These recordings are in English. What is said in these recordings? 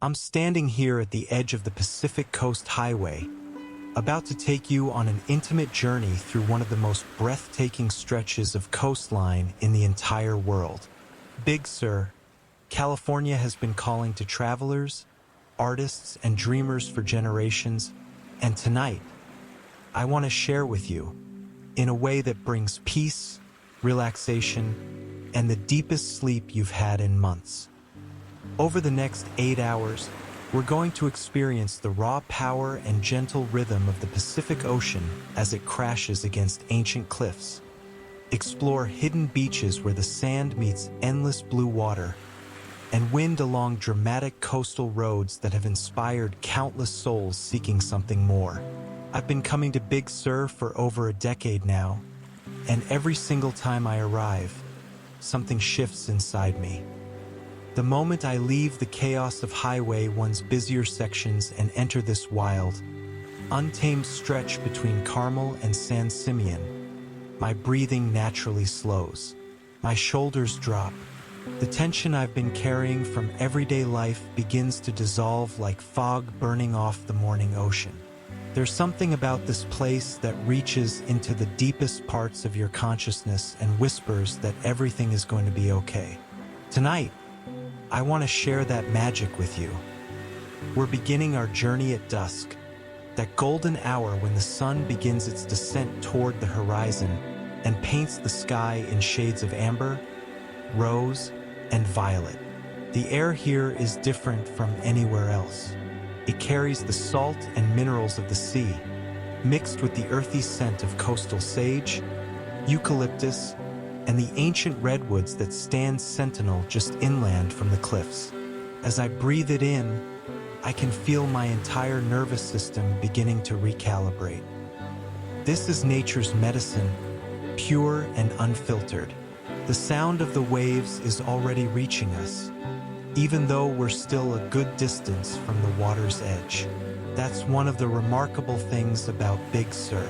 I'm standing here at the edge of the Pacific Coast Highway, about to take you on an intimate journey through one of the most breathtaking stretches of coastline in the entire world. Big Sur, California has been calling to travelers, artists, and dreamers for generations, and tonight, I want to share with you, in a way that brings peace, relaxation, and the deepest sleep you've had in months. Over the next 8 hours, we're going to experience the raw power and gentle rhythm of the Pacific Ocean as it crashes against ancient cliffs. Explore hidden beaches where the sand meets endless blue water, and wind along dramatic coastal roads that have inspired countless souls seeking something more. I've been coming to Big Sur for over a decade now, and every single time I arrive, something shifts inside me. The moment I leave the chaos of Highway 1's busier sections and enter this wild, untamed stretch between Carmel and San Simeon, my breathing naturally slows. My shoulders drop. The tension I've been carrying from everyday life begins to dissolve like fog burning off the morning ocean. There's something about this place that reaches into the deepest parts of your consciousness and whispers that everything is going to be okay. Tonight, I want to share that magic with you. We're beginning our journey at dusk, that golden hour when the sun begins its descent toward the horizon and paints the sky in shades of amber, rose, and violet. The air here is different from anywhere else. It carries the salt and minerals of the sea, mixed with the earthy scent of coastal sage, eucalyptus, and the ancient redwoods that stand sentinel just inland from the cliffs. As I breathe it in, I can feel my entire nervous system beginning to recalibrate. This is nature's medicine, pure and unfiltered. The sound of the waves is already reaching us, even though we're still a good distance from the water's edge. That's one of the remarkable things about Big Sur.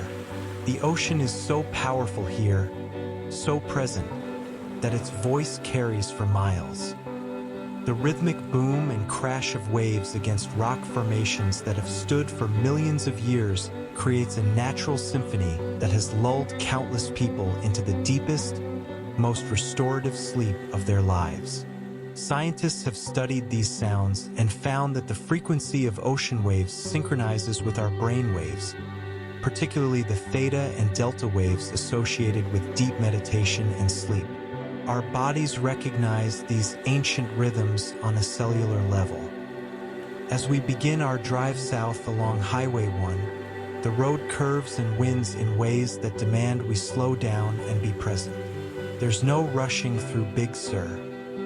The ocean is so powerful here, so present, that its voice carries for miles. The rhythmic boom and crash of waves against rock formations that have stood for millions of years creates a natural symphony that has lulled countless people into the deepest, most restorative sleep of their lives. Scientists have studied these sounds and found that the frequency of ocean waves synchronizes with our brain waves, particularly the theta and delta waves associated with deep meditation and sleep. Our bodies recognize these ancient rhythms on a cellular level. As we begin our drive south along Highway 1, the road curves and winds in ways that demand we slow down and be present. There's no rushing through Big Sur.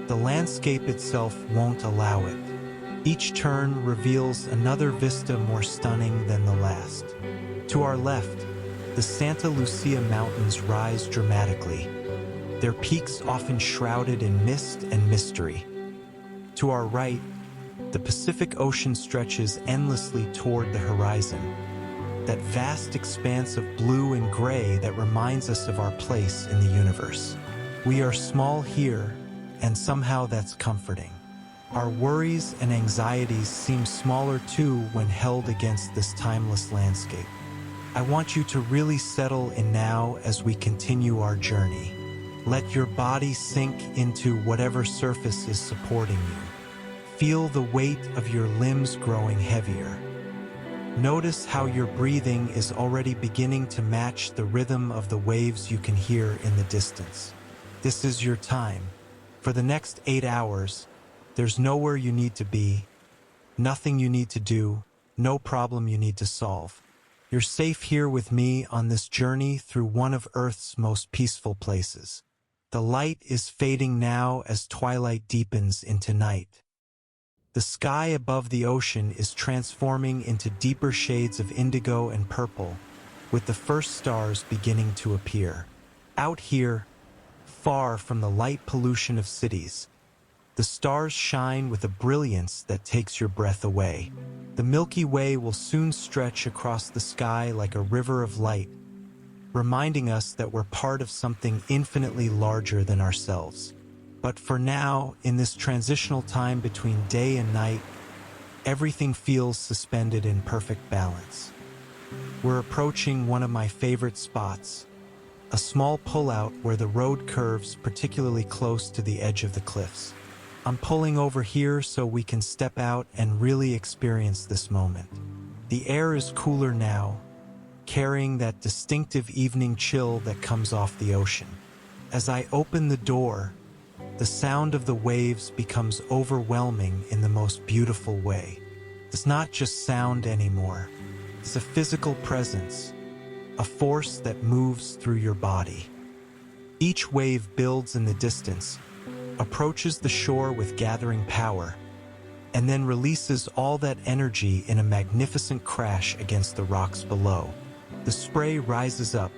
The landscape itself won't allow it. Each turn reveals another vista more stunning than the last. To our left, the Santa Lucia Mountains rise dramatically, their peaks often shrouded in mist and mystery. To our right, the Pacific Ocean stretches endlessly toward the horizon, that vast expanse of blue and gray that reminds us of our place in the universe. We are small here, and somehow that's comforting. Our worries and anxieties seem smaller too when held against this timeless landscape. I want you to really settle in now as we continue our journey. Let your body sink into whatever surface is supporting you. Feel the weight of your limbs growing heavier. Notice how your breathing is already beginning to match the rhythm of the waves you can hear in the distance. This is your time. For the next 8 hours, there's nowhere you need to be, nothing you need to do, no problem you need to solve. You're safe here with me on this journey through one of Earth's most peaceful places. The light is fading now as twilight deepens into night. The sky above the ocean is transforming into deeper shades of indigo and purple, with the first stars beginning to appear. Out here, far from the light pollution of cities, the stars shine with a brilliance that takes your breath away. The Milky Way will soon stretch across the sky like a river of light, reminding us that we're part of something infinitely larger than ourselves. But for now, in this transitional time between day and night, Everything feels suspended in perfect balance. We're approaching one of my favorite spots, a small pullout where the road curves particularly close to the edge of the cliffs. I'm pulling over here so we can step out and really experience this moment. The air is cooler now, carrying that distinctive evening chill that comes off the ocean. As I open the door, the sound of the waves becomes overwhelming in the most beautiful way. It's not just sound anymore. It's a physical presence, a force that moves through your body. Each wave builds in the distance, approaches the shore with gathering power, and then releases all that energy in a magnificent crash against the rocks below. The spray rises up,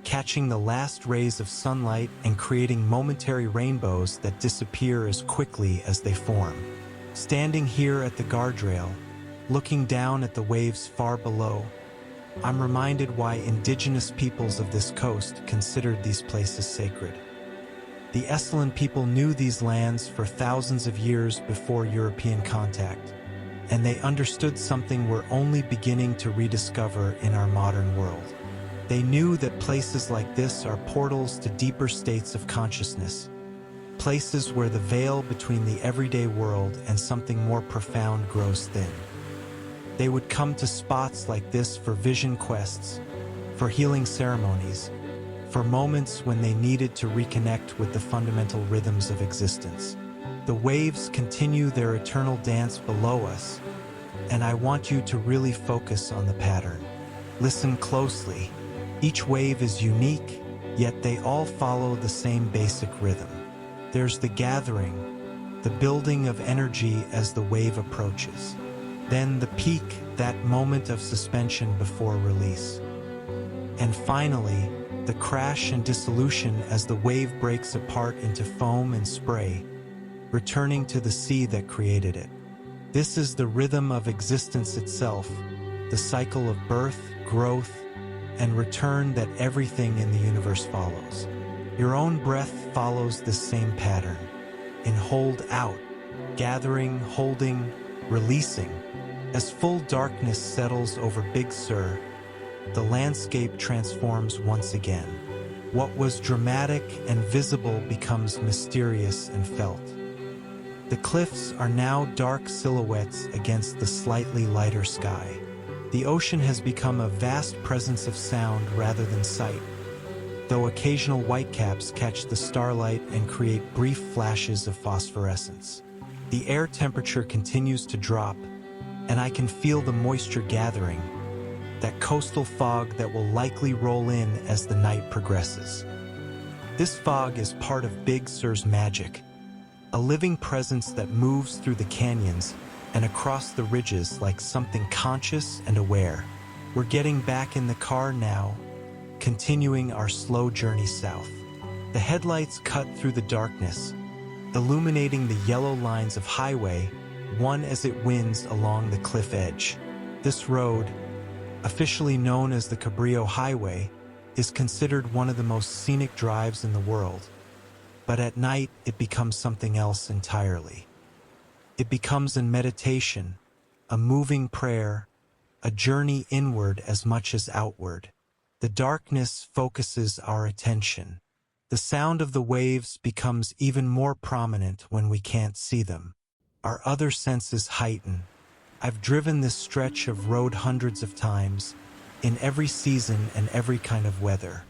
catching the last rays of sunlight and creating momentary rainbows that disappear as quickly as they form. Standing here at the guardrail, looking down at the waves far below, I'm reminded why indigenous peoples of this coast considered these places sacred. The Esalen people knew these lands for thousands of years before European contact, and they understood something we're only beginning to rediscover in our modern world. They knew that places like this are portals to deeper states of consciousness, places where the veil between the everyday world and something more profound grows thin. They would come to spots like this for vision quests, for healing ceremonies, for moments when they needed to reconnect with the fundamental rhythms of existence. The waves continue their eternal dance below us, and I want you to really focus on the pattern. Listen closely. Each wave is unique, yet they all follow the same basic rhythm. There's the gathering, the building of energy as the wave approaches. Then the peak, that moment of suspension before release. And finally, the crash and dissolution as the wave breaks apart into foam and spray, returning to the sea that created it. This is the rhythm of existence itself, the cycle of birth, growth, and return that everything in the universe follows. Your own breath follows this same pattern. In hold out, gathering, holding, releasing. As full darkness settles over Big Sur, the landscape transforms once again. What was dramatic and visible becomes mysterious and felt. The cliffs are now dark silhouettes against the slightly lighter sky. The ocean has become a vast presence of sound rather than sight, though occasional whitecaps catch the starlight and create brief flashes of phosphorescence. The air temperature continues to drop, and I can feel the moisture gathering, that coastal fog that will likely roll in as the night progresses. This fog is part of Big Sur's magic, a living presence that moves through the canyons and across the ridges like something conscious and aware. We're getting back in the car now, continuing our slow journey south. The headlights cut through the darkness, illuminating the yellow lines of highway, one as it winds along the cliff edge. This road, officially known as the Cabrillo Highway, is considered one of the most scenic drives in the world. But at night, it becomes something else entirely. It becomes a meditation, a moving prayer, a journey inward as much as outward. The darkness focuses our attention. The sound of the waves becomes even more prominent when we can't see them. Our other senses heighten. I've driven this stretch of road hundreds of times, in every season and every kind of weather.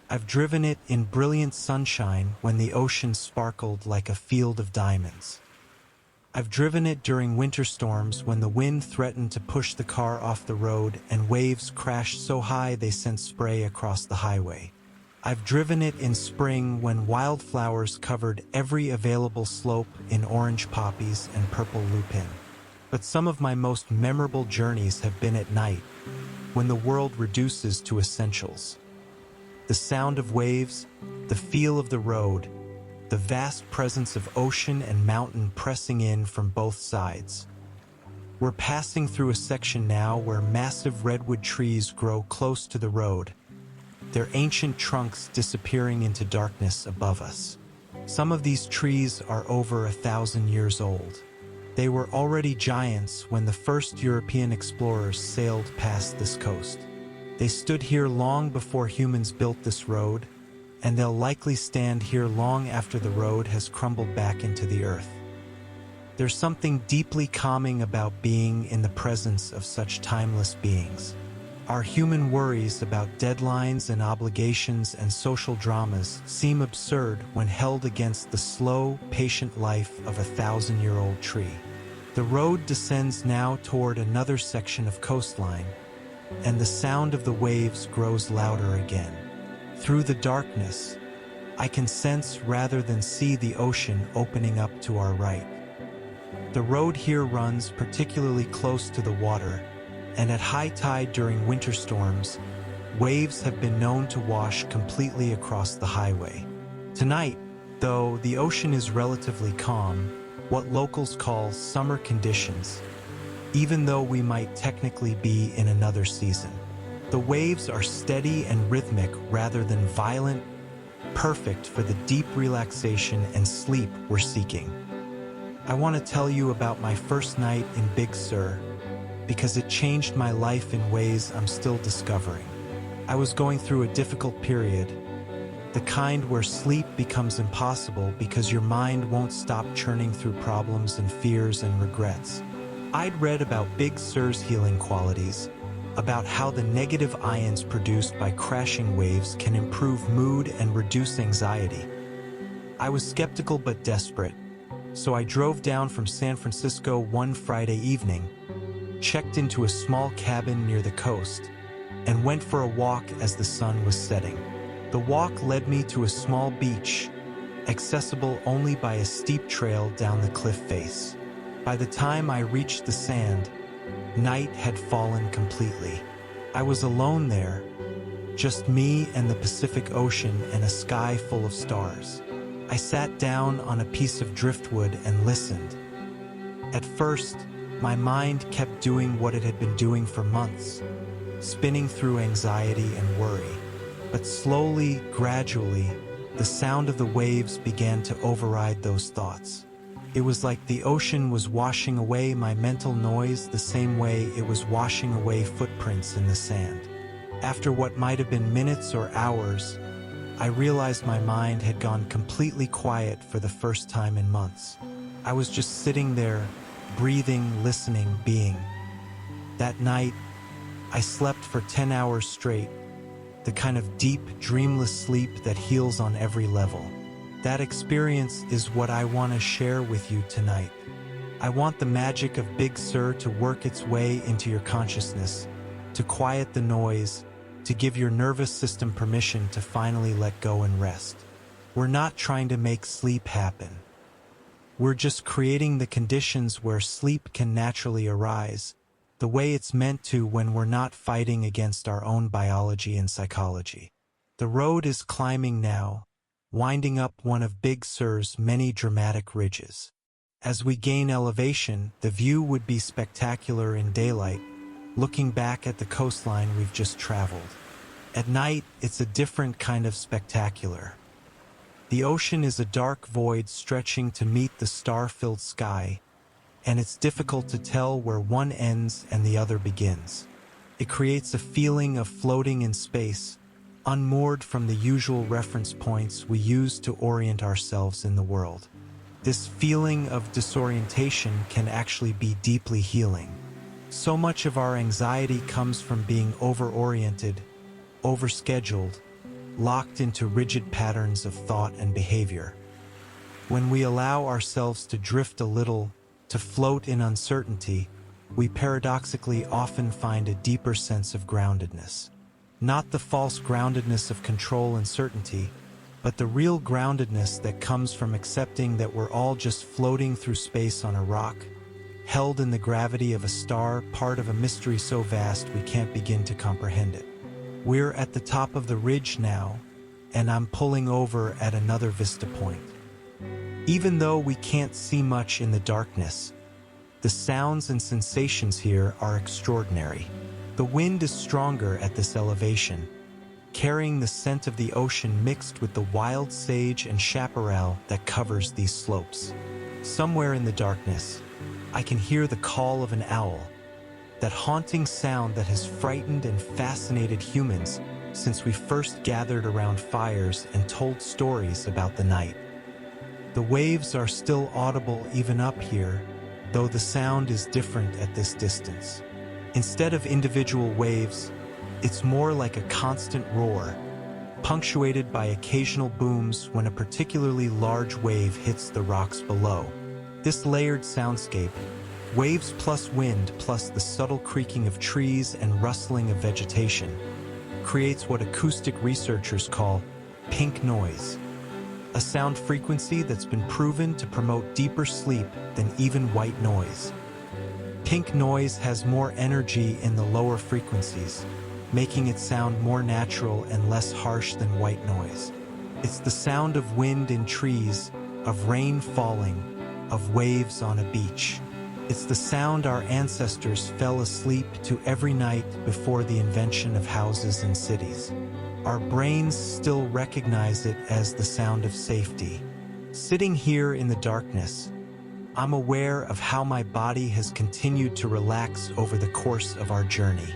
I've driven it in brilliant sunshine when the ocean sparkled like a field of diamonds. I've driven it during winter storms when the wind threatened to push the car off the road and waves crashed so high they sent spray across the highway. I've driven it in spring when wildflowers covered every available slope in orange poppies and purple lupin. But some of my most memorable journeys have been at night, when the world reduces to essentials. The sound of waves, the feel of the road, the vast presence of ocean and mountain pressing in from both sides. We're passing through a section now where massive redwood trees grow close to the road, their ancient trunks disappearing into darkness above us. Some of these trees are over 1,000 years old. They were already giants when the first European explorers sailed past this coast. They stood here long before humans built this road, and they'll likely stand here long after the road has crumbled back into the earth. There's something deeply calming about being in the presence of such timeless beings. Our human worries about deadlines and obligations and social dramas seem absurd when held against the slow, patient life of a 1,000-year-old tree. The road descends now toward another section of coastline, and the sound of the waves grows louder again. Through the darkness, I can sense rather than see the ocean opening up to our right. The road here runs particularly close to the water, and at high tide during winter storms, waves have been known to wash completely across the highway. Tonight, though the ocean is relatively calm, what locals call summer conditions, even though we might technically be in another season. The waves are steady and rhythmic rather than violent, perfect for the deep relaxation and sleep we're seeking. I want to tell you about my first night in Big Sur, because it changed my life in ways I'm still discovering. I was going through a difficult period, the kind where sleep becomes impossible because your mind won't stop churning through problems and fears and regrets. I'd read about Big Sur's healing qualities, about how the negative ions produced by crashing waves can improve mood and reduce anxiety. I was skeptical but desperate, so I drove down from San Francisco one Friday evening, checked into a small cabin near the coast, and went for a walk as the sun was setting. The walk led me to a small beach, accessible only by a steep trail down the cliff face. By the time I reached the sand, night had fallen completely. I was alone there, just me and the Pacific Ocean and a sky full of stars. I sat down on a piece of driftwood and listened. At first, my mind kept doing what it had been doing for months, spinning through anxiety and worry. But slowly, gradually, the sound of the waves began to override those thoughts. It was like the ocean was washing away my mental noise the same way it was washing away footprints in the sand. After what might have been minutes or hours, I realized my mind had gone completely quiet for the first time in months. I was just sitting there, breathing, listening, being. That night, I slept for 10 hours straight, the kind of deep, dreamless sleep that heals on every level. That experience is what I want to share with you tonight. I want the magic of Big Sur to work its way into your consciousness, to quiet the noise, to give your nervous system permission to finally let go and rest. We're not trying to make sleep happen. We're just creating the conditions where sleep can naturally arise, the way it's meant to when we're not fighting against our own biology and psychology. The road is climbing now, winding up one of Big Sur's many dramatic ridges. As we gain elevation, the view would be spectacular in daylight, looking back at the coastline we've just traveled. At night, it's a different kind of spectacular. The ocean is a dark void stretching to meet the star-filled sky, and it's difficult to tell where one ends and the other begins. It creates a feeling of floating in space, unmoored from the usual reference points we use to orient ourselves in the world. This feeling of disorientation can actually be deeply healing. So much of our anxiety comes from being over-oriented, overscheduled, locked into rigid patterns of thought and behavior. When we allow ourselves to drift a little, to float in uncertainty, we paradoxically often find a deeper sense of groundedness. Not the false groundedness of control and certainty, but the real groundedness that comes from accepting that we're all just floating through space on a rock, held in the gravity of a star, part of a mystery so vast we can't begin to comprehend it. We're at the top of the ridge now, and I'm pulling over at another vista point. Even though we can't see much in the darkness, the sounds and sensations here are extraordinary. The wind is stronger at this elevation, carrying the scent of the ocean mixed with the wild sage and chaparral that covers these slopes. Somewhere in the darkness, I can hear the call of an owl, that haunting sound that has frightened and fascinated humans since we first gathered around fires and told stories about the night. The waves are still audible even up here, though the sound is different at this distance. Instead of individual waves, it's more like a constant roar, punctuated by occasional booms when a particularly large wave hits the rocks below. This layered soundscape, waves plus wind plus the subtle creaking of trees and rustling of vegetation, creates what acoustic researchers call pink noise, a sound frequency that's been proven to promote deeper sleep than even white noise. Pink noise has more energy in the lower frequencies, making it sound more natural and less harsh than white noise. It's the sound of wind in trees, of rain falling, of waves on a beach. It's the sound our ancestors fell asleep to every night before the invention of houses and cities. Our brains still recognize it as the sound of safety. Sitting here in the darkness, I'm aware of how my body has continued to relax over the course of our journey.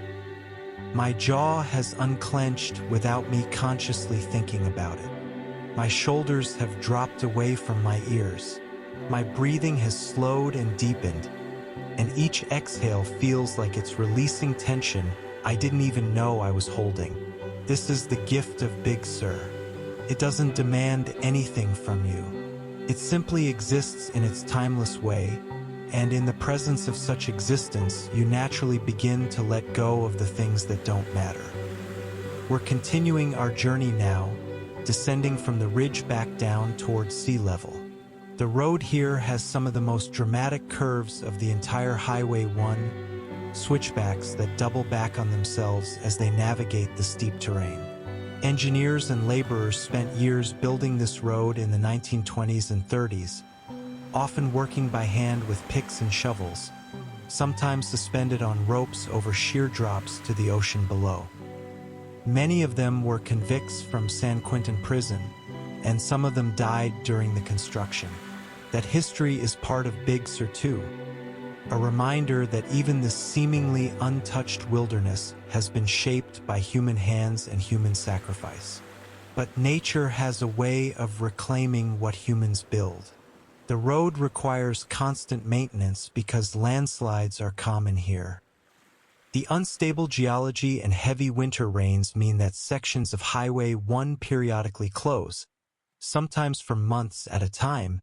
My jaw has unclenched without me consciously thinking about it. My shoulders have dropped away from my ears. My breathing has slowed and deepened, and each exhale feels like it's releasing tension I didn't even know I was holding. This is the gift of Big Sur. It doesn't demand anything from you. It simply exists in its timeless way, and in the presence of such existence, you naturally begin to let go of the things that don't matter. We're continuing our journey now, descending from the ridge back down towards sea level. The road here has some of the most dramatic curves of the entire Highway 1, switchbacks that double back on themselves as they navigate the steep terrain. Engineers and laborers spent years building this road in the 1920s and 30s, often working by hand with picks and shovels, sometimes suspended on ropes over sheer drops to the ocean below. Many of them were convicts from San Quentin prison, and some of them died during the construction. That history is part of Big Sur too, a reminder that even this seemingly untouched wilderness has been shaped by human hands and human sacrifice. But nature has a way of reclaiming what humans build. The road requires constant maintenance because landslides are common here. The unstable geology and heavy winter rains mean that sections of Highway 1 periodically close, sometimes for months at a time,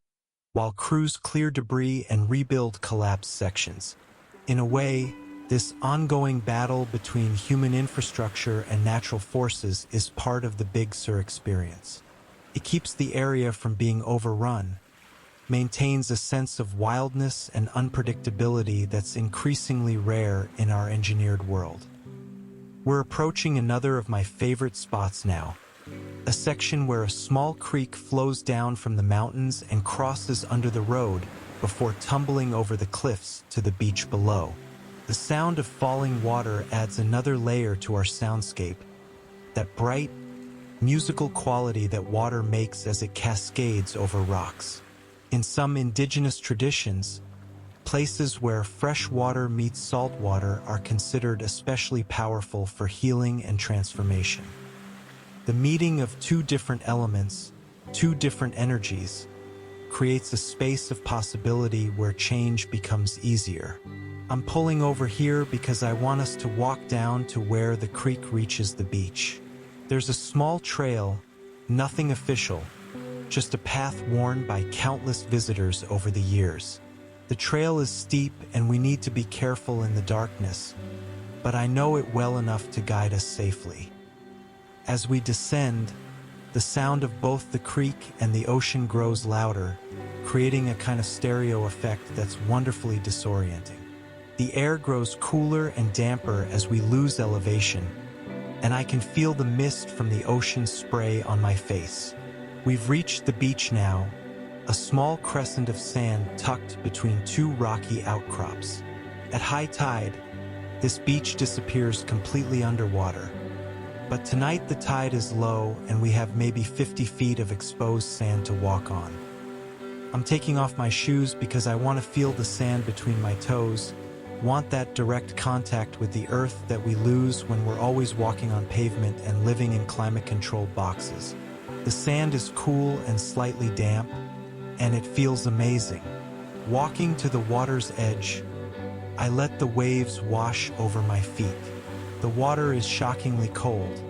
while crews clear debris and rebuild collapsed sections. In a way, this ongoing battle between human infrastructure and natural forces is part of the Big Sur experience. It keeps the area from being overrun, maintains a sense of wildness and unpredictability that's increasingly rare in our engineered world. We're approaching another of my favorite spots now, a section where a small creek flows down from the mountains and crosses under the road before tumbling over the cliffs to the beach below. The sound of falling water adds another layer to our soundscape, that bright, musical quality that water makes as it cascades over rocks. In some indigenous traditions, places where fresh water meets salt water are considered especially powerful for healing and transformation. The meeting of two different elements, two different energies, creates a space of possibility where change becomes easier. I'm pulling over here because I want us to walk down to where the creek reaches the beach. There's a small trail, nothing official, just a path worn by countless visitors over the years. The trail is steep and we need to be careful in the darkness, but I know it well enough to guide us safely. As we descend, the sound of both the creek and the ocean grows louder, creating a kind of stereo effect that's wonderfully disorienting. The air grows cooler and damper as we lose elevation, and I can feel the mist from the ocean spray on my face. We've reached the beach now, a small crescent of sand tucked between two rocky outcrops. At high tide, this beach disappears completely underwater. But tonight the tide is low and we have maybe 50 feet of exposed sand to walk on. I'm taking off my shoes because I want to feel the sand between my toes, want that direct contact with the earth that we lose when we're always walking on pavement and living in climate-controlled boxes. The sand is cool and slightly damp, and it feels amazing. Walking to the water's edge, I let the waves wash over my feet. The water is shockingly cold.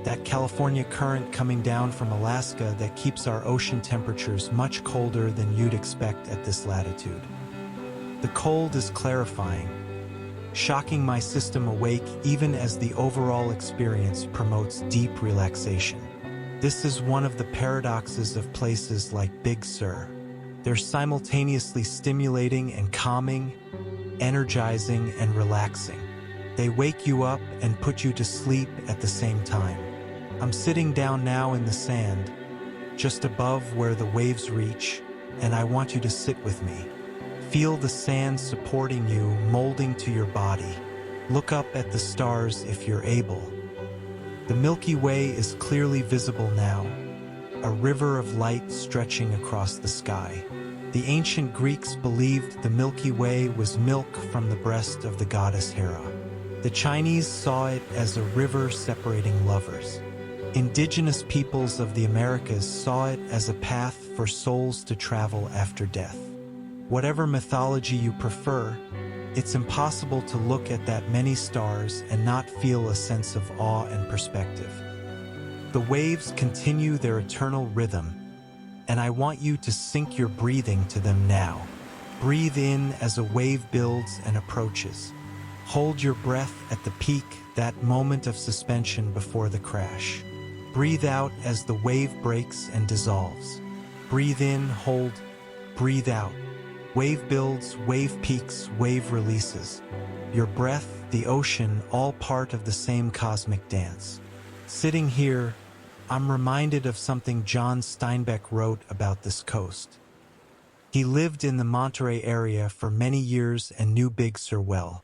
That California current coming down from Alaska that keeps our ocean temperatures much colder than you'd expect at this latitude. The cold is clarifying, shocking my system awake even as the overall experience promotes deep relaxation. This is one of the paradoxes of places like Big Sur. They're simultaneously stimulating and calming, energizing and relaxing. They wake you up and put you to sleep at the same time. I'm sitting down now in the sand, just above where the waves reach, and I want you to sit with me. Feel the sand supporting you, molding to your body. Look up at the stars if you're able. The Milky Way is clearly visible now, a river of light stretching across the sky. The ancient Greeks believed the Milky Way was milk from the breast of the goddess Hera. The Chinese saw it as a river separating lovers. Indigenous peoples of the Americas saw it as a path for souls to travel after death. Whatever mythology you prefer, it's impossible to look at that many stars and not feel a sense of awe and perspective. The waves continue their eternal rhythm, and I want you to sync your breathing to them now. Breathe in as a wave builds and approaches. Hold your breath at the peak, that moment of suspension before the crash. Breathe out as the wave breaks and dissolves. Breathe in, hold, breathe out. Wave builds, wave peaks, wave releases. Your breath, the ocean, all part of the same cosmic dance. Sitting here, I'm reminded of something John Steinbeck wrote about this coast. He lived in the Monterey area for many years and knew Big Sur well.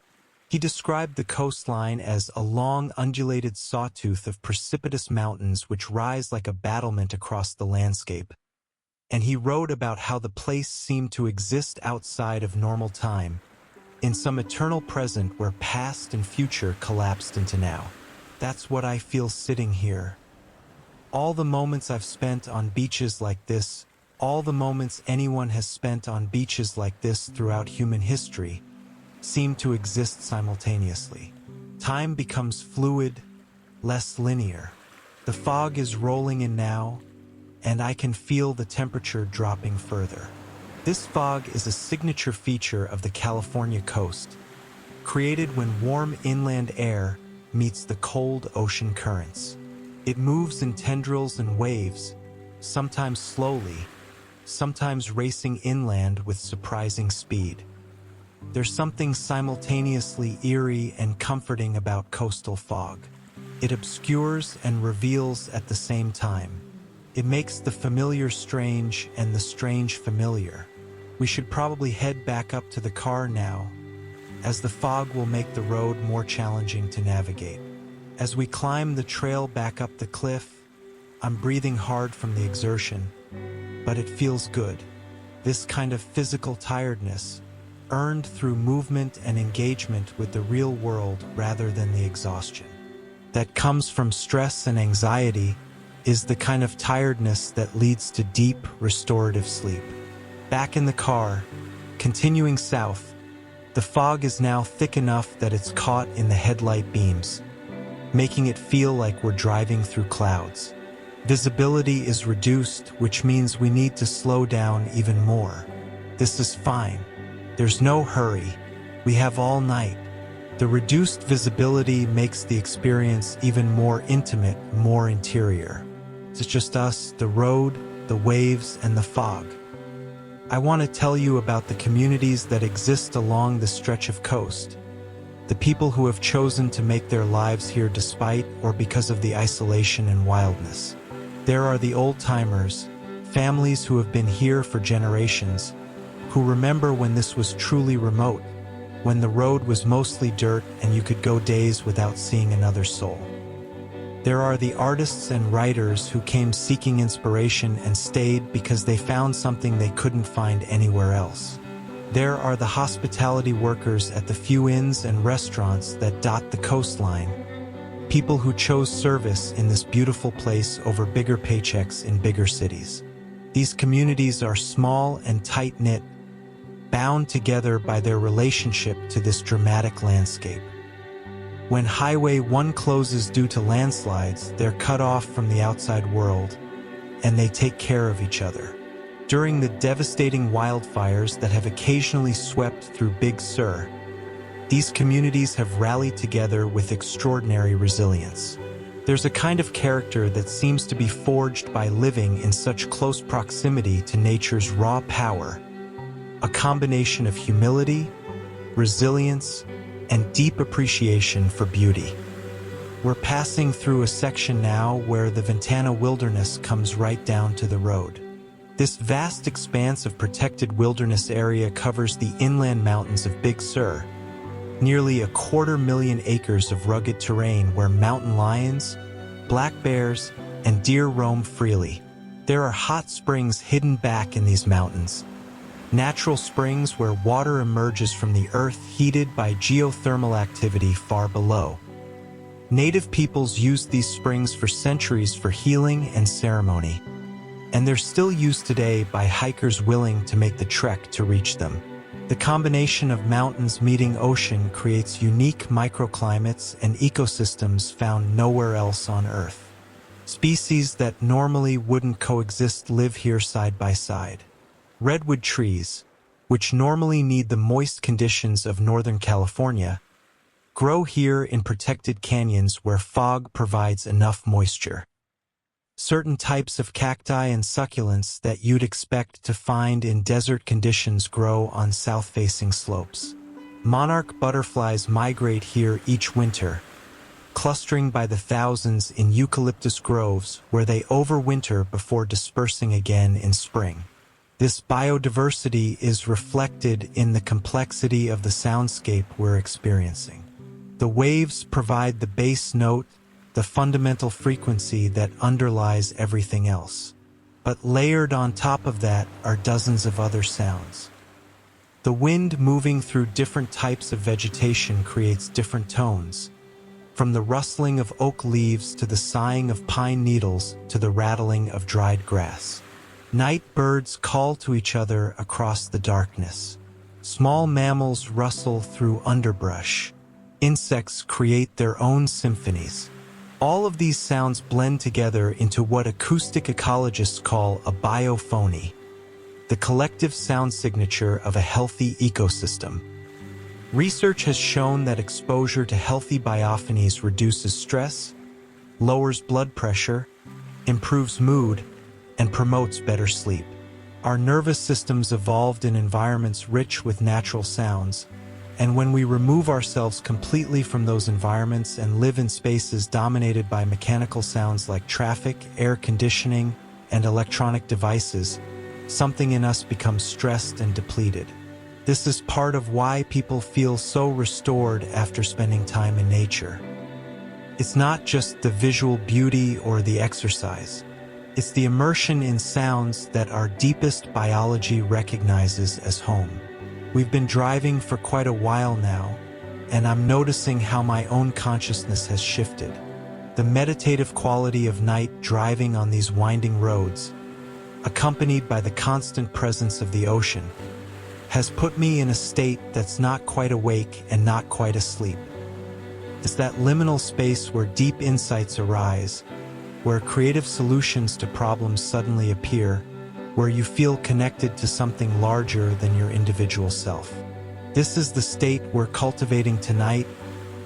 He described the coastline as a long, undulated sawtooth of precipitous mountains which rise like a battlement across the landscape. And he wrote about how the place seemed to exist outside of normal time, in some eternal present where past and future collapsed into now. That's what I feel sitting here. All the moments I've spent on beaches like this, all the moments anyone has spent on beaches like this throughout human history, seem to exist simultaneously. Time becomes fluid, less linear. The fog is rolling in now, and I can feel the temperature dropping further. This fog is a signature feature of the California coast, created when warm inland air meets the cold ocean currents. It moves in tendrils and waves, sometimes slowly, sometimes racing inland with surprising speed. There's something simultaneously eerie and comforting about coastal fog. It obscures and reveals at the same time. It makes the familiar strange and the strange familiar. We should probably head back up to the car now, as the fog will make the road more challenging to navigate. As we climb the trail back up the cliff, I'm breathing hard from the exertion, but it feels good. This kind of physical tiredness, earned through movement and engagement with the real world rather than the exhaustion that comes from stress and anxiety, is the kind of tiredness that leads to deep, restorative sleep. Back in the car, continuing south, the fog is now thick enough that it's caught in the headlight beams, making it feel like we're driving through clouds. Visibility is reduced, which means we need to slow down even more. This is fine. There's no hurry. We have all night. The reduced visibility makes the experience even more intimate, more interior. It's just us, the road, the waves, and the fog. I want to tell you about the communities that exist along the stretch of coast. The people who have chosen to make their lives here despite or because of the isolation and wildness. There are the old-timers, families who have been here for generations, who remember when this was truly remote, when the road was mostly dirt and you could go days without seeing another soul. There are the artists and writers who came seeking inspiration and stayed because they found something they couldn't find anywhere else. There are the hospitality workers at the few inns and restaurants that dot the coastline, people who chose service in this beautiful place over bigger paychecks in bigger cities. These communities are small and tight-knit, bound together by their relationship to this dramatic landscape. When Highway 1 closes due to landslides, they're cut off from the outside world, and they take care of each other. During the devastating wildfires that have occasionally swept through Big Sur, these communities have rallied together with extraordinary resilience. There's a kind of character that seems to be forged by living in such close proximity to nature's raw power, a combination of humility, resilience, and deep appreciation for beauty. We're passing through a section now where the Ventana Wilderness comes right down to the road. This vast expanse of protected wilderness area covers the inland mountains of Big Sur, nearly 250,000 acres of rugged terrain where mountain lions, black bears, and deer roam freely. There are hot springs hidden back in these mountains, natural springs where water emerges from the earth heated by geothermal activity far below. Native peoples used these springs for centuries for healing and ceremony, and they're still used today by hikers willing to make the trek to reach them. The combination of mountains meeting ocean creates unique microclimates and ecosystems found nowhere else on Earth. Species that normally wouldn't coexist live here side by side. Redwood trees, which normally need the moist conditions of Northern California, grow here in protected canyons where fog provides enough moisture. Certain types of cacti and succulents that you'd expect to find in desert conditions grow on south-facing slopes. Monarch butterflies migrate here each winter, clustering by the thousands in eucalyptus groves where they overwinter before dispersing again in spring. This biodiversity is reflected in the complexity of the soundscape we're experiencing. The waves provide the bass note, the fundamental frequency that underlies everything else. But layered on top of that are dozens of other sounds. The wind moving through different types of vegetation creates different tones, from the rustling of oak leaves to the sighing of pine needles to the rattling of dried grass. Night birds call to each other across the darkness. Small mammals rustle through underbrush. Insects create their own symphonies. All of these sounds blend together into what acoustic ecologists call a biophony, the collective sound signature of a healthy ecosystem. Research has shown that exposure to healthy biophonies reduces stress, lowers blood pressure, improves mood, and promotes better sleep. Our nervous systems evolved in environments rich with natural sounds, and when we remove ourselves completely from those environments and live in spaces dominated by mechanical sounds like traffic, air conditioning, and electronic devices, something in us becomes stressed and depleted. This is part of why people feel so restored after spending time in nature. It's not just the visual beauty or the exercise. It's the immersion in sounds that our deepest biology recognizes as home. We've been driving for quite a while now, and I'm noticing how my own consciousness has shifted. The meditative quality of night driving on these winding roads, accompanied by the constant presence of the ocean, has put me in a state that's not quite awake and not quite asleep. It's that liminal space where deep insights arise, where creative solutions to problems suddenly appear, where you feel connected to something larger than your individual self. This is the state we're cultivating tonight,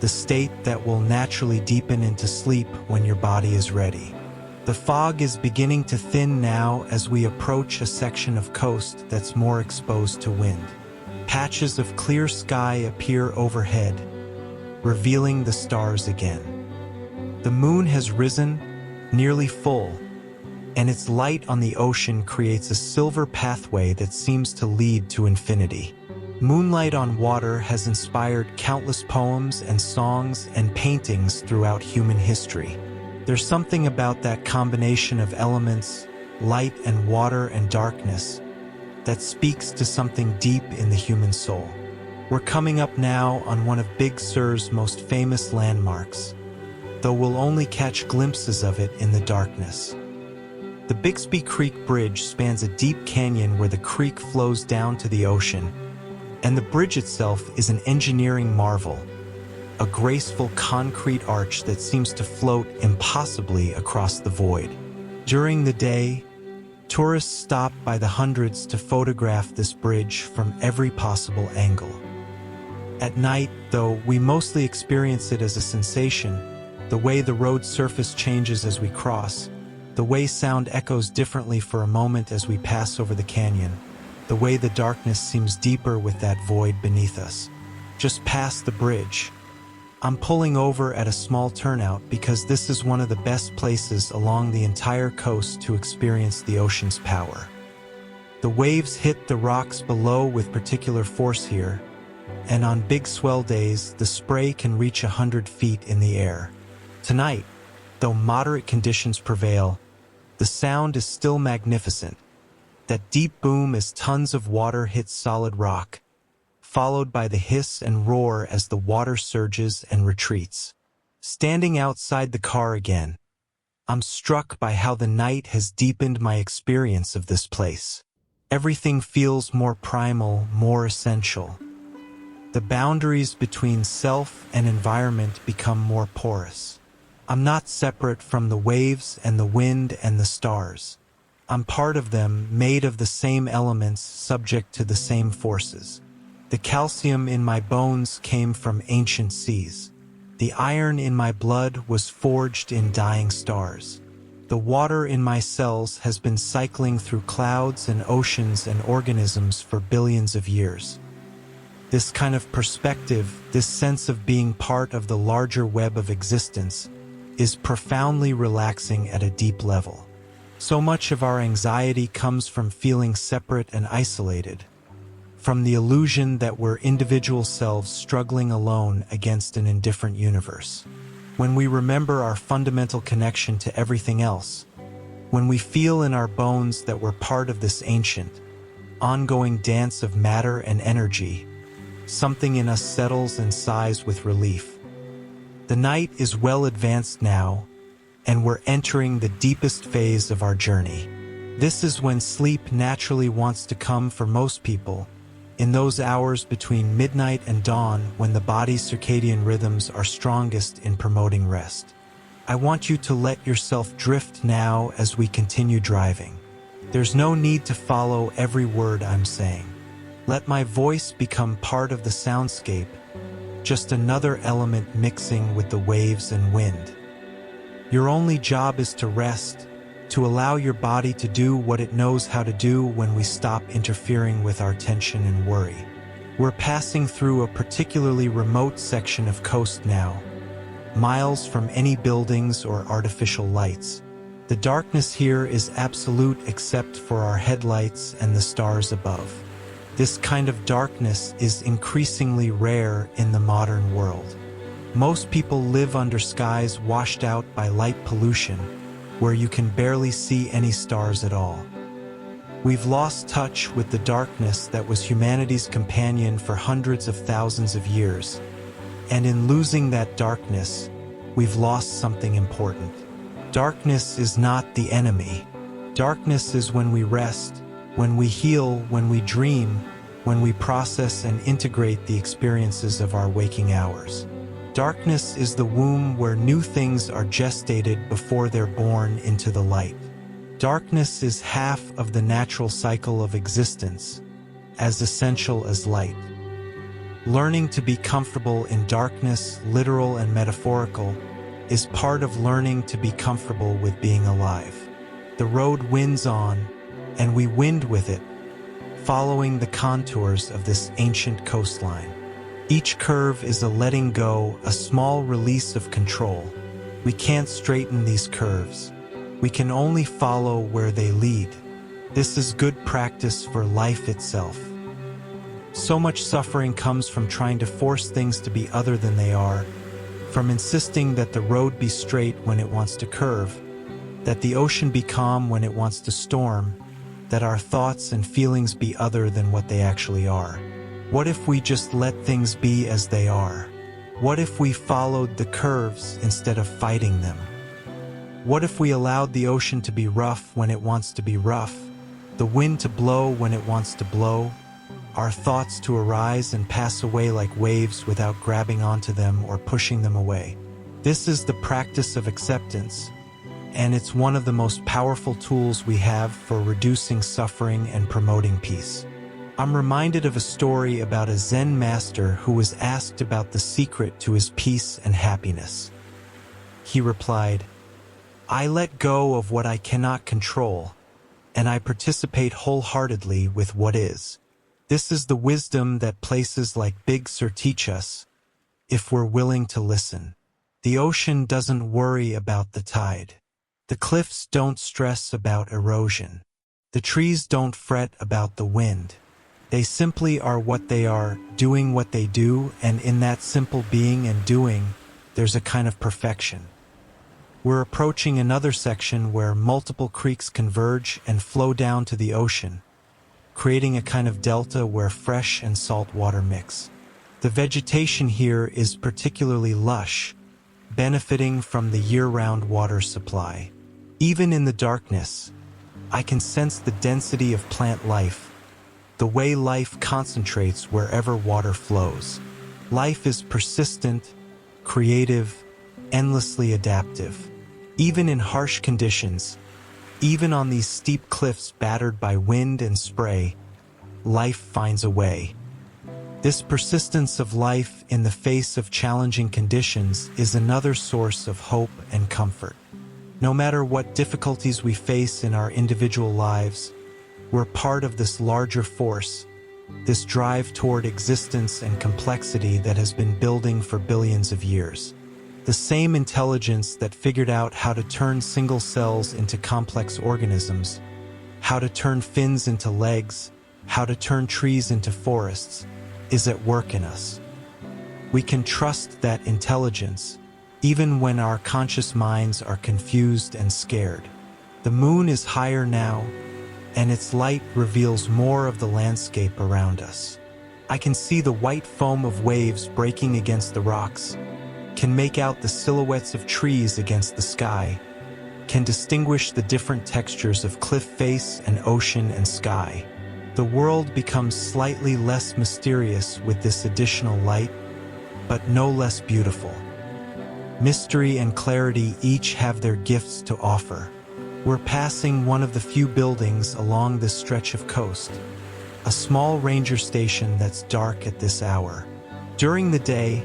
the state that will naturally deepen into sleep when your body is ready. The fog is beginning to thin now as we approach a section of coast that's more exposed to wind. Patches of clear sky appear overhead, revealing the stars again. The moon has risen, nearly full, and its light on the ocean creates a silver pathway that seems to lead to infinity. Moonlight on water has inspired countless poems and songs and paintings throughout human history. There's something about that combination of elements, light and water and darkness, that speaks to something deep in the human soul. We're coming up now on one of Big Sur's most famous landmarks, though we'll only catch glimpses of it in the darkness. The Bixby Creek Bridge spans a deep canyon where the creek flows down to the ocean, and the bridge itself is an engineering marvel, a graceful concrete arch that seems to float impossibly across the void. During the day, tourists stop by the hundreds to photograph this bridge from every possible angle. At night, though, we mostly experience it as a sensation, the way the road surface changes as we cross, the way sound echoes differently for a moment as we pass over the canyon, the way the darkness seems deeper with that void beneath us. Just past the bridge, I'm pulling over at a small turnout because this is one of the best places along the entire coast to experience the ocean's power. The waves hit the rocks below with particular force here, and on big swell days, the spray can reach 100 feet in the air. Tonight, though moderate conditions prevail, the sound is still magnificent. That deep boom as tons of water hits solid rock, followed by the hiss and roar as the water surges and retreats. Standing outside the car again, I'm struck by how the night has deepened my experience of this place. Everything feels more primal, more essential. The boundaries between self and environment become more porous. I'm not separate from the waves and the wind and the stars. I'm part of them, made of the same elements, subject to the same forces. The calcium in my bones came from ancient seas. The iron in my blood was forged in dying stars. The water in my cells has been cycling through clouds and oceans and organisms for billions of years. This kind of perspective, this sense of being part of the larger web of existence, is profoundly relaxing at a deep level. So much of our anxiety comes from feeling separate and isolated, from the illusion that we're individual selves struggling alone against an indifferent universe. When we remember our fundamental connection to everything else, when we feel in our bones that we're part of this ancient, ongoing dance of matter and energy, something in us settles and sighs with relief. The night is well advanced now, and we're entering the deepest phase of our journey. This is when sleep naturally wants to come for most people, in those hours between midnight and dawn when the body's circadian rhythms are strongest in promoting rest. I want you to let yourself drift now as we continue driving. There's no need to follow every word I'm saying. Let my voice become part of the soundscape, just another element mixing with the waves and wind. Your only job is to rest, to allow your body to do what it knows how to do when we stop interfering with our tension and worry. We're passing through a particularly remote section of coast now, miles from any buildings or artificial lights. The darkness here is absolute except for our headlights and the stars above. This kind of darkness is increasingly rare in the modern world. Most people live under skies washed out by light pollution, where you can barely see any stars at all. We've lost touch with the darkness that was humanity's companion for hundreds of thousands of years, and in losing that darkness, we've lost something important. Darkness is not the enemy. Darkness is when we rest, when we heal, when we dream, when we process and integrate the experiences of our waking hours. Darkness is the womb where new things are gestated before they're born into the light. Darkness is half of the natural cycle of existence, as essential as light. Learning to be comfortable in darkness, literal and metaphorical, is part of learning to be comfortable with being alive. The road winds on, and we wind with it, following the contours of this ancient coastline. Each curve is a letting go, a small release of control. We can't straighten these curves. We can only follow where they lead. This is good practice for life itself. So much suffering comes from trying to force things to be other than they are, from insisting that the road be straight when it wants to curve, that the ocean be calm when it wants to storm, that our thoughts and feelings be other than what they actually are. What if we just let things be as they are? What if we followed the curves instead of fighting them? What if we allowed the ocean to be rough when it wants to be rough, the wind to blow when it wants to blow, our thoughts to arise and pass away like waves without grabbing onto them or pushing them away? This is the practice of acceptance, and it's one of the most powerful tools we have for reducing suffering and promoting peace. I'm reminded of a story about a Zen master who was asked about the secret to his peace and happiness. He replied, "I let go of what I cannot control, and I participate wholeheartedly with what is." This is the wisdom that places like Big Sur teach us, if we're willing to listen. The ocean doesn't worry about the tide. The cliffs don't stress about erosion. The trees don't fret about the wind. They simply are what they are, doing what they do, and in that simple being and doing, there's a kind of perfection. We're approaching another section where multiple creeks converge and flow down to the ocean, creating a kind of delta where fresh and salt water mix. The vegetation here is particularly lush, benefiting from the year-round water supply. Even in the darkness, I can sense the density of plant life, the way life concentrates wherever water flows. Life is persistent, creative, endlessly adaptive. Even in harsh conditions, even on these steep cliffs battered by wind and spray, life finds a way. This persistence of life in the face of challenging conditions is another source of hope and comfort. No matter what difficulties we face in our individual lives, we're part of this larger force, this drive toward existence and complexity that has been building for billions of years. The same intelligence that figured out how to turn single cells into complex organisms, how to turn fins into legs, how to turn trees into forests, is at work in us. We can trust that intelligence, even when our conscious minds are confused and scared. The moon is higher now, and its light reveals more of the landscape around us. I can see the white foam of waves breaking against the rocks, can make out the silhouettes of trees against the sky, can distinguish the different textures of cliff face and ocean and sky. The world becomes slightly less mysterious with this additional light, but no less beautiful. Mystery and clarity each have their gifts to offer. We're passing one of the few buildings along this stretch of coast, a small ranger station that's dark at this hour. During the day,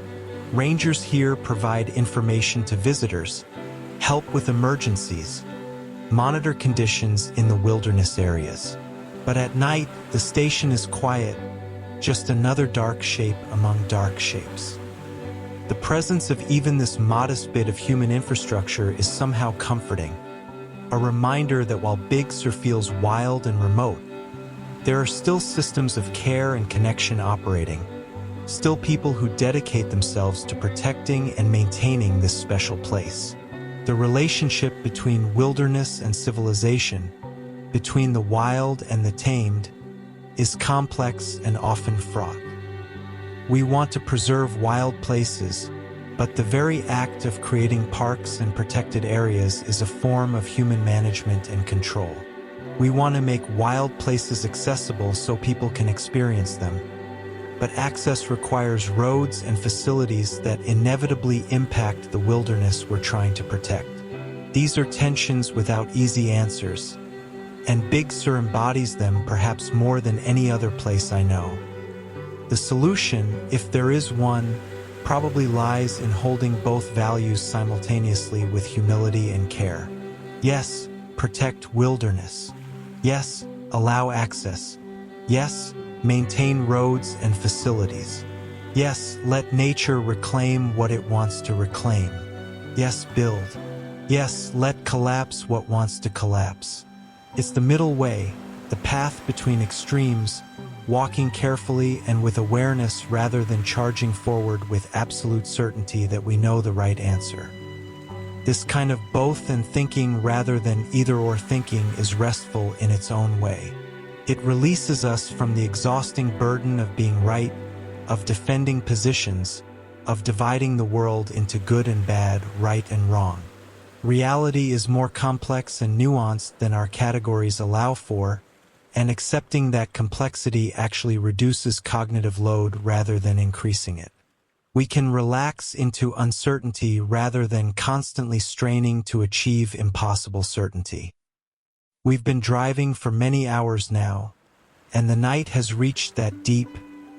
rangers here provide information to visitors, help with emergencies, monitor conditions in the wilderness areas. But at night, the station is quiet, just another dark shape among dark shapes. The presence of even this modest bit of human infrastructure is somehow comforting, a reminder that while Big Sur feels wild and remote, there are still systems of care and connection operating, still people who dedicate themselves to protecting and maintaining this special place. The relationship between wilderness and civilization, between the wild and the tamed, is complex and often fraught. We want to preserve wild places, but the very act of creating parks and protected areas is a form of human management and control. We want to make wild places accessible so people can experience them, but access requires roads and facilities that inevitably impact the wilderness we're trying to protect. These are tensions without easy answers, and Big Sur embodies them perhaps more than any other place I know. The solution, if there is one, probably lies in holding both values simultaneously with humility and care. Yes, protect wilderness. Yes, allow access. Yes, maintain roads and facilities. Yes, let nature reclaim what it wants to reclaim. Yes, build. Yes, let collapse what wants to collapse. It's the middle way, the path between extremes, walking carefully and with awareness rather than charging forward with absolute certainty that we know the right answer. This kind of both and thinking rather than either-or thinking is restful in its own way. It releases us from the exhausting burden of being right, of defending positions, of dividing the world into good and bad, right and wrong. Reality is more complex and nuanced than our categories allow for, and accepting that complexity actually reduces cognitive load rather than increasing it. We can relax into uncertainty rather than constantly straining to achieve impossible certainty. We've been driving for many hours now, and the night has reached that deep,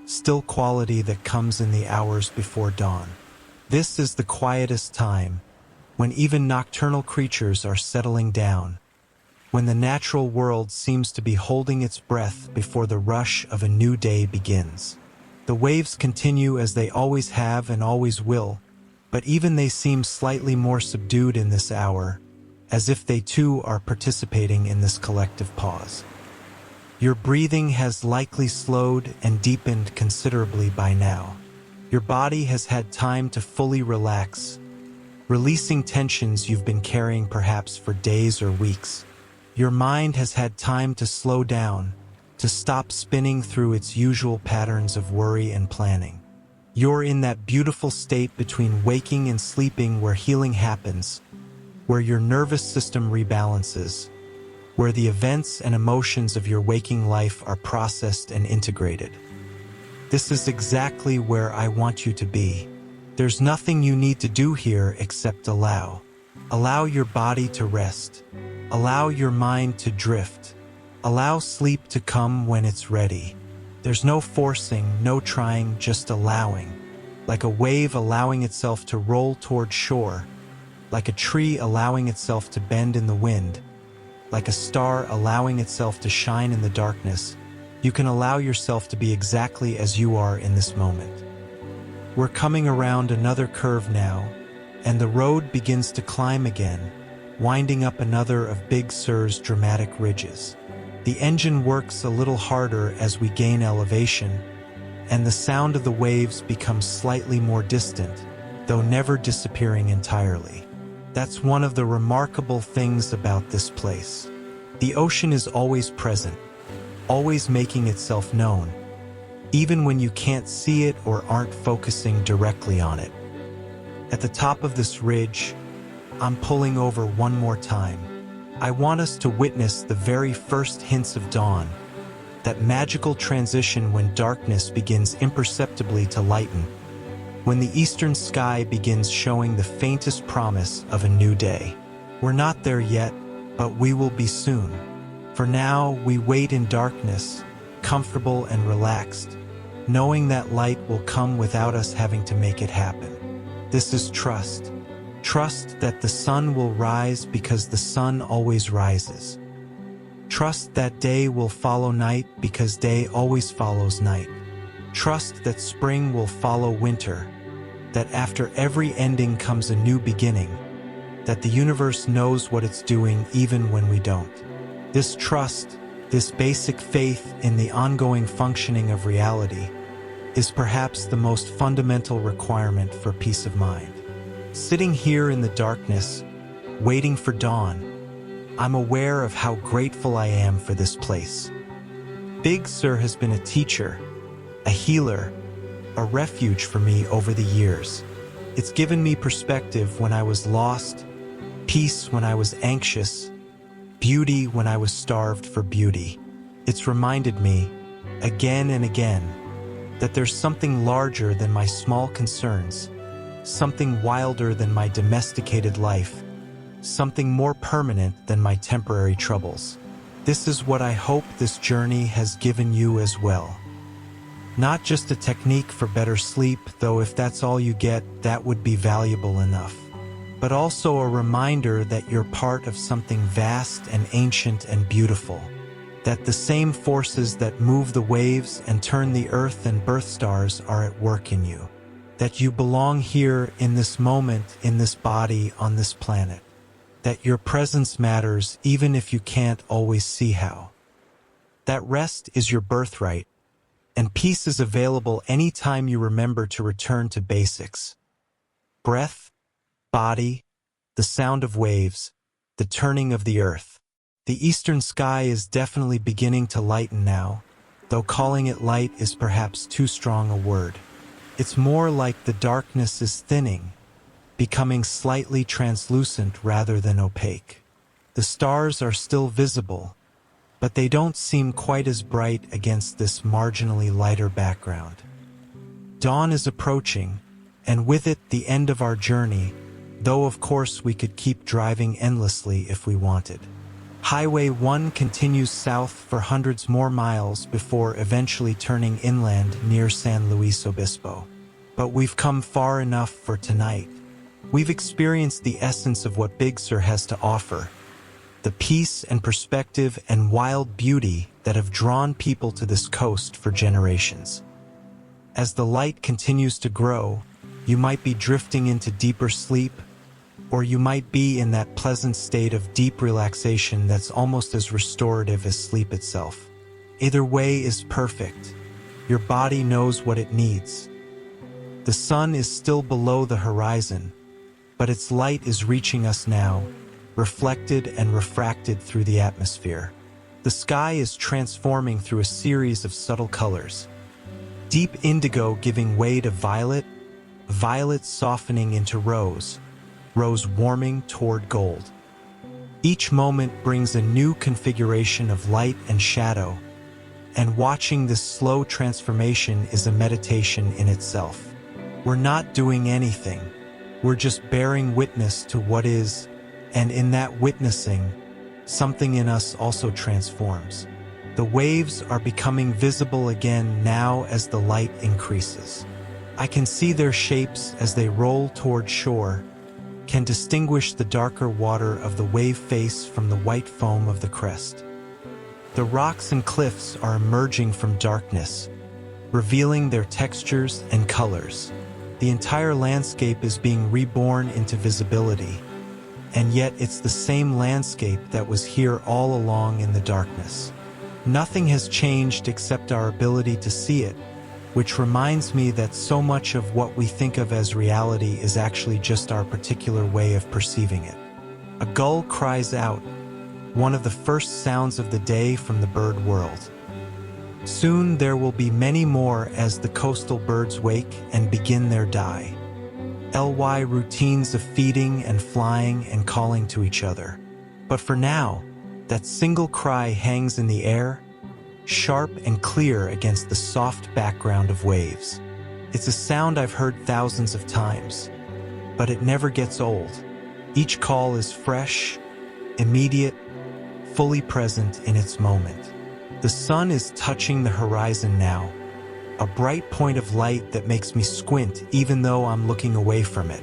still quality that comes in the hours before dawn. This is the quietest time, when even nocturnal creatures are settling down, when the natural world seems to be holding its breath before the rush of a new day begins. The waves continue as they always have and always will, but even they seem slightly more subdued in this hour, as if they too are participating in this collective pause. Your breathing has likely slowed and deepened considerably by now. Your body has had time to fully relax, releasing tensions you've been carrying perhaps for days or weeks. Your mind has had time to slow down, to stop spinning through its usual patterns of worry and planning. You're in that beautiful state between waking and sleeping where healing happens, where your nervous system rebalances, where the events and emotions of your waking life are processed and integrated. This is exactly where I want you to be. There's nothing you need to do here except allow. Allow your body to rest. Allow your mind to drift. Allow sleep to come when it's ready. There's no forcing, no trying, just allowing. Like a wave allowing itself to roll toward shore, like a tree allowing itself to bend in the wind, like a star allowing itself to shine in the darkness, you can allow yourself to be exactly as you are in this moment. We're coming around another curve now, and the road begins to climb again, winding up another of Big Sur's dramatic ridges. The engine works a little harder as we gain elevation, and the sound of the waves becomes slightly more distant, though never disappearing entirely. That's one of the remarkable things about this place. The ocean is always present, always making itself known, even when you can't see it or aren't focusing directly on it. At the top of this ridge, I'm pulling over one more time. I want us to witness the very first hints of dawn, that magical transition when darkness begins imperceptibly to lighten, when the eastern sky begins showing the faintest promise of a new day. We're not there yet, but we will be soon. For now, we wait in darkness, comfortable and relaxed, knowing that light will come without us having to make it happen. This is trust. Trust that the sun will rise because the sun always rises. Trust that day will follow night because day always follows night. Trust that spring will follow winter, that after every ending comes a new beginning, that the universe knows what it's doing even when we don't. This trust, this basic faith in the ongoing functioning of reality, is perhaps the most fundamental requirement for peace of mind. Sitting here in the darkness, waiting for dawn, I'm aware of how grateful I am for this place. Big Sur has been a teacher, a healer, a refuge for me over the years. It's given me perspective when I was lost, peace when I was anxious, beauty when I was starved for beauty. It's reminded me, again and again, that there's something larger than my small concerns, something wilder than my domesticated life, something more permanent than my temporary troubles. This is what I hope this journey has given you as well. Not just a technique for better sleep, though if that's all you get, that would be valuable enough, but also a reminder that you're part of something vast and ancient and beautiful, that the same forces that move the waves and turn the earth and birth stars are at work in you, that you belong here in this moment, in this body, on this planet, that your presence matters even if you can't always see how. That rest is your birthright, and peace is available anytime you remember to return to basics. Breath, body, the sound of waves, the turning of the earth. The eastern sky is definitely beginning to lighten now, though calling it light is perhaps too strong a word. It's more like the darkness is thinning, becoming slightly translucent rather than opaque. The stars are still visible, but they don't seem quite as bright against this marginally lighter background. Dawn is approaching, and with it the end of our journey, though of course we could keep driving endlessly if we wanted. Highway 1 continues south for hundreds more miles before eventually turning inland near San Luis Obispo. But we've come far enough for tonight. We've experienced the essence of what Big Sur has to offer, the peace and perspective and wild beauty that have drawn people to this coast for generations. As the light continues to grow, you might be drifting into deeper sleep, or you might be in that pleasant state of deep relaxation that's almost as restorative as sleep itself. Either way is perfect. Your body knows what it needs. The sun is still below the horizon, but its light is reaching us now, reflected and refracted through the atmosphere. The sky is transforming through a series of subtle colors. Deep indigo giving way to violet, violet softening into rose, rose warming toward gold. Each moment brings a new configuration of light and shadow, and watching this slow transformation is a meditation in itself. We're not doing anything. We're just bearing witness to what is, and in that witnessing, something in us also transforms. The waves are becoming visible again now as the light increases. I can see their shapes as they roll toward shore, can distinguish the darker water of the wave face from the white foam of the crest. The rocks and cliffs are emerging from darkness, revealing their textures and colors. The entire landscape is being reborn into visibility, and yet it's the same landscape that was here all along in the darkness. Nothing has changed except our ability to see it, which reminds me that so much of what we think of as reality is actually just our particular way of perceiving it. A gull cries out, one of the first sounds of the day from the bird world. Soon there will be many more as the coastal birds wake and begin their die. Routines of feeding and flying and calling to each other. But for now, that single cry hangs in the air, sharp and clear against the soft background of waves. It's a sound I've heard thousands of times, but it never gets old. Each call is fresh, immediate, fully present in its moment. The sun is touching the horizon now, a bright point of light that makes me squint even though I'm looking away from it.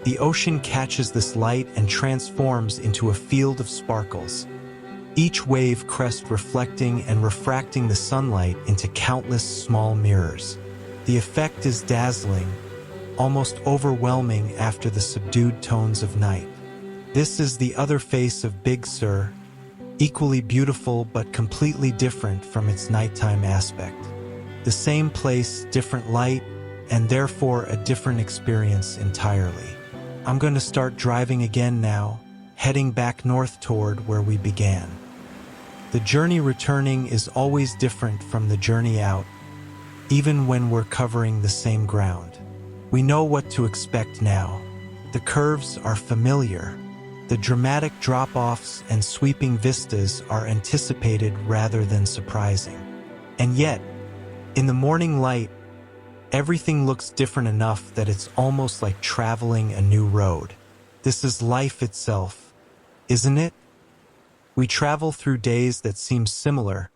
The ocean catches this light and transforms into a field of sparkles, each wave crest reflecting and refracting the sunlight into countless small mirrors. The effect is dazzling, almost overwhelming after the subdued tones of night. This is the other face of Big Sur, equally beautiful but completely different from its nighttime aspect. The same place, different light, and therefore a different experience entirely. I'm going to start driving again now, heading back north toward where we began. The journey returning is always different from the journey out, even when we're covering the same ground. We know what to expect now. The curves are familiar. The dramatic drop-offs and sweeping vistas are anticipated rather than surprising. And yet, in the morning light, everything looks different enough that it's almost like traveling a new road. This is life itself, isn't it? We travel through days that seem similar,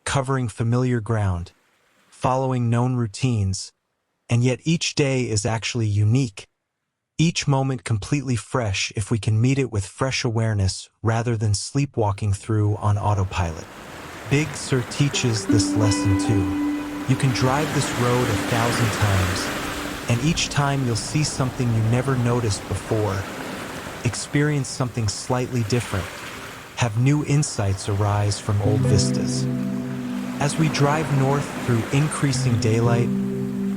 covering familiar ground, following known routines, and yet each day is actually unique. Each moment completely fresh if we can meet it with fresh awareness rather than sleepwalking through on autopilot. Big Sur teaches this lesson too. You can drive this road 1,000 times, and each time you'll see something you never noticed before, experience something slightly different, have new insights arise from old vistas. As we drive north through increasing daylight,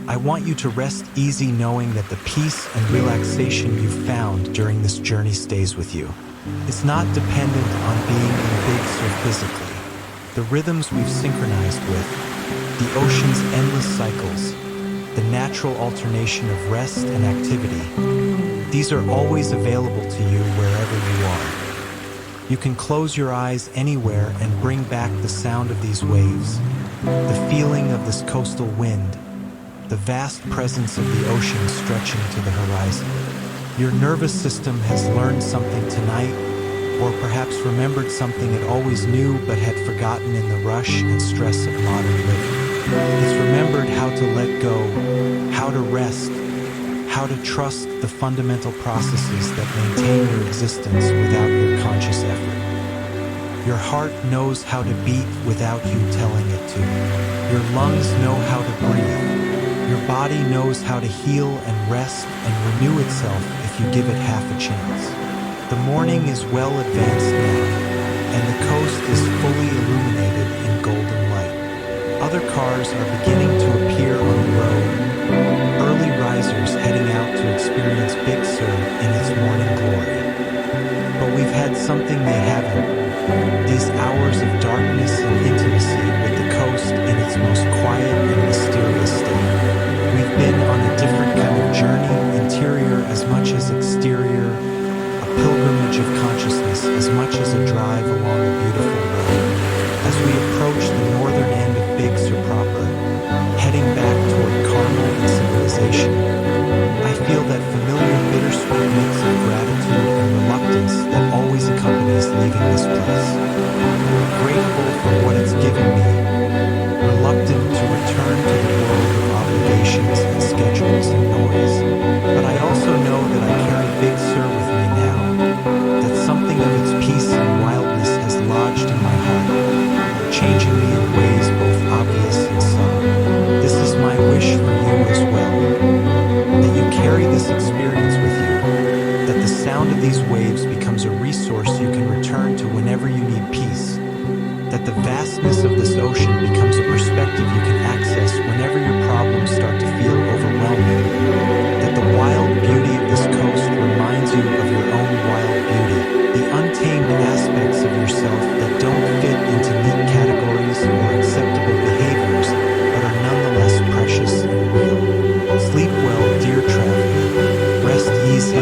I want you to rest easy knowing that the peace and relaxation you've found during this journey stays with you. It's not dependent on being in Big Sur physically. The rhythms we've synchronized with, the ocean's endless cycles, the natural alternation of rest and activity, these are always available to you wherever you are. You can close your eyes anywhere and bring back the sound of these waves, the feeling of this coastal wind, the vast presence of the ocean stretching to the horizon. Your nervous system has learned something tonight, or perhaps remembered something it always knew but had forgotten in the rush and stress of modern living. It's remembered how to let go, how to rest, how to trust the fundamental processes that maintain your existence without your conscious effort. Your heart knows how to beat without you telling it to. Your lungs know how to breathe. Your body knows how to heal and rest and renew itself if you give it half a chance. The morning is well advanced now, and the coast is fully illuminated in golden light. Other cars are beginning to appear on the road, early risers heading out to experience Big Sur in its morning glory. But we've had something they haven't, these hours of darkness and intimacy with the coast in its most quiet and mysterious state. We've been on a different kind of journey, interior as much as exterior, a pilgrimage of consciousness as much as a drive along a beautiful road. As we approach the northern end of Big Sur proper, heading back toward Carmel and civilization, I feel that familiar bittersweet mix of gratitude and reluctance that always accompanies leaving this place. Grateful for what it's given me, reluctant to return to the world of obligations and schedules and noise. But I also know that I carry Big Sur with me now, that something of its peace and wildness has lodged in my heart, changing me in ways both obvious and subtle. This is my wish for you as well, that you carry this experience with you, that the sound of these waves becomes a resource you can return to whenever you need peace, that the vastness of this ocean becomes a perspective you can access whenever your problems start to feel overwhelming, that the wild beauty of this coast reminds you of your own wild beauty, the untamed aspects of yourself that don't fit into neat categories or acceptable behaviors, but are nonetheless precious and real. Sleep well, dear traveler. Rest easy.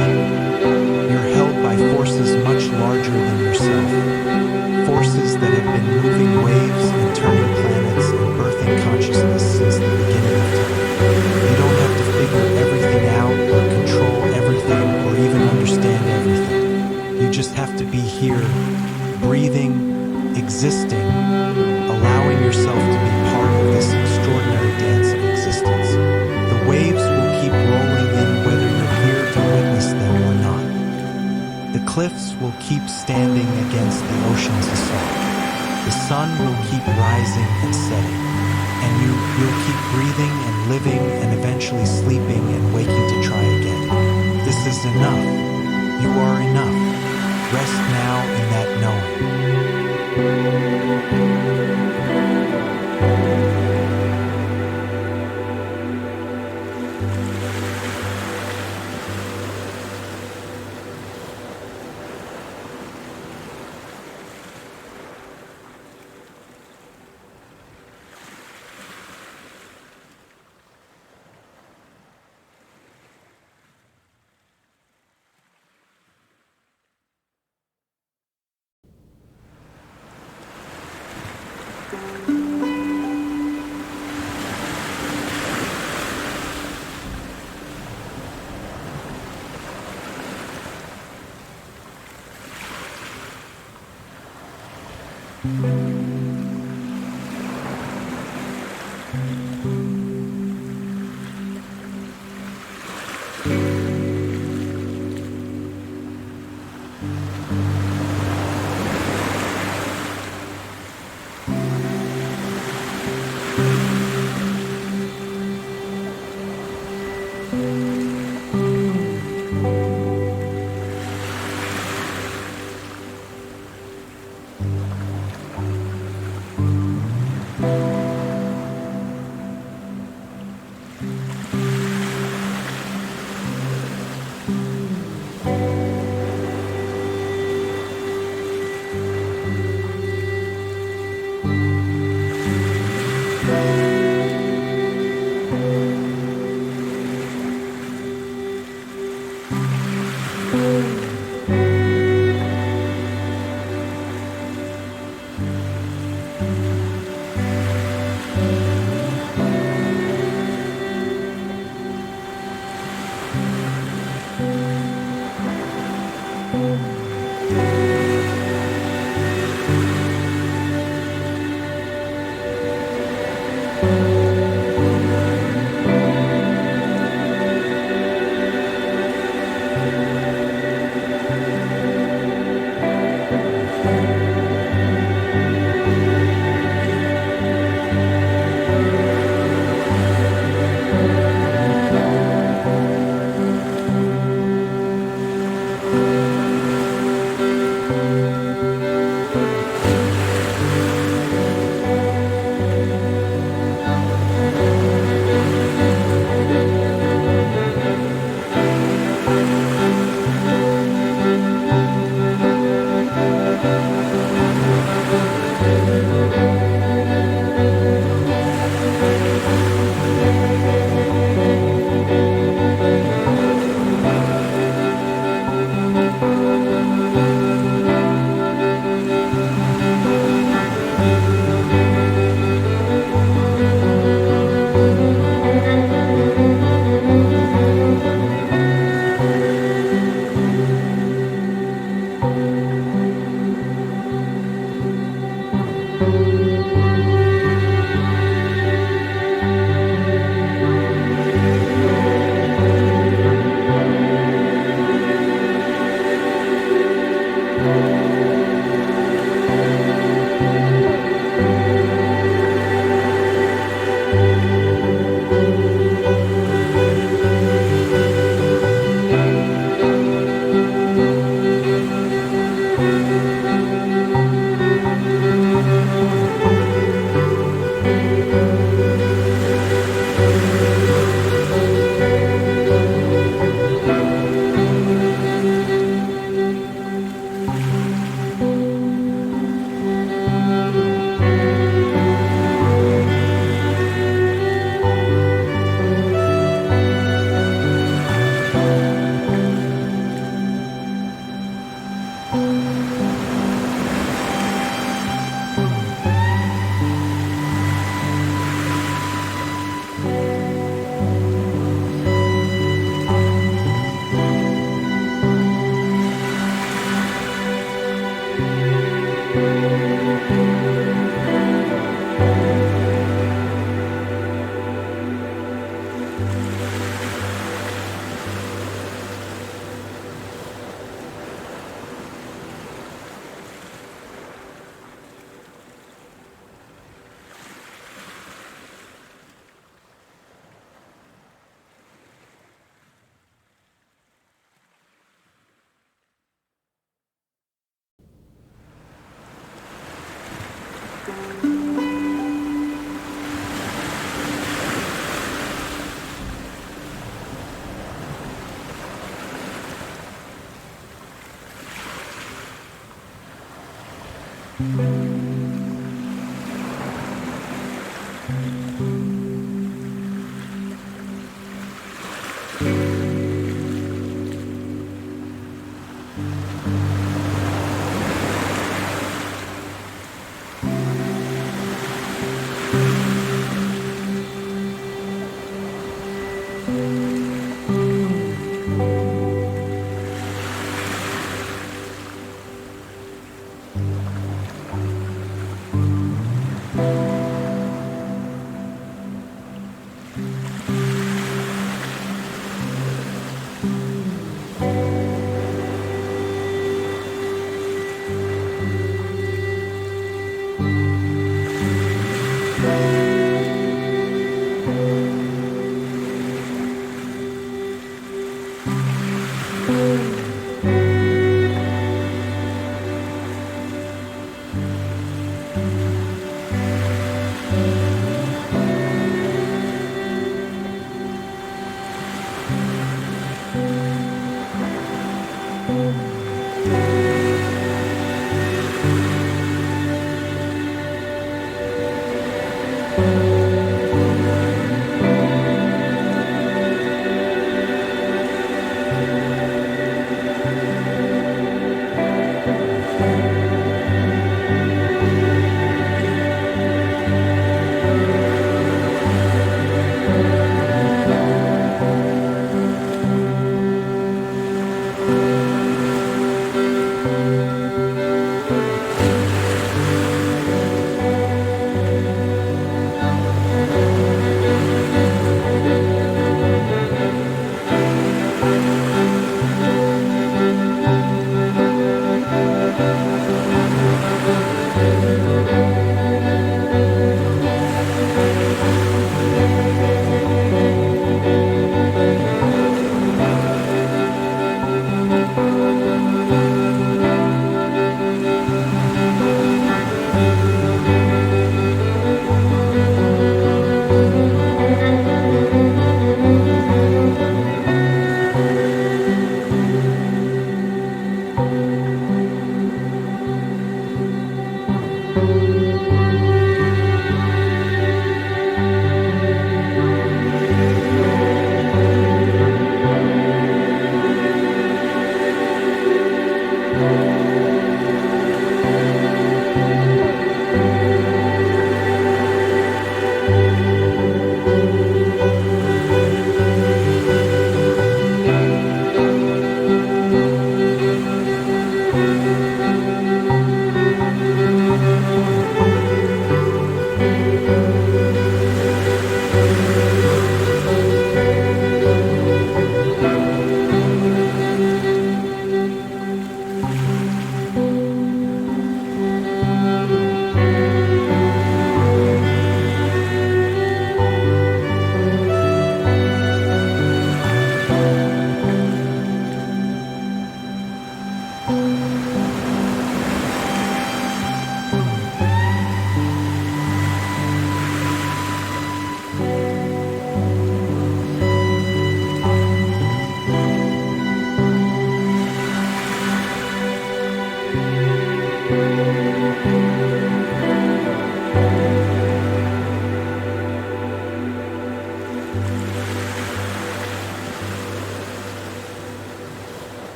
You're held by forces much larger than yourself, forces that have been moving waves and turning planets and birthing consciousness since the beginning of time. You don't have to figure everything out or control everything or even understand everything. You just have to be here, breathing, existing, allowing yourself to be part of this extraordinary dance of existence. The waves will keep rolling in whether you're here to witness them or not. The cliffs will keep standing against the ocean's assault. The sun will keep rising and setting, and you'll keep breathing and living and eventually sleeping and waking to try again. This is enough. You are enough. Rest now in that knowing.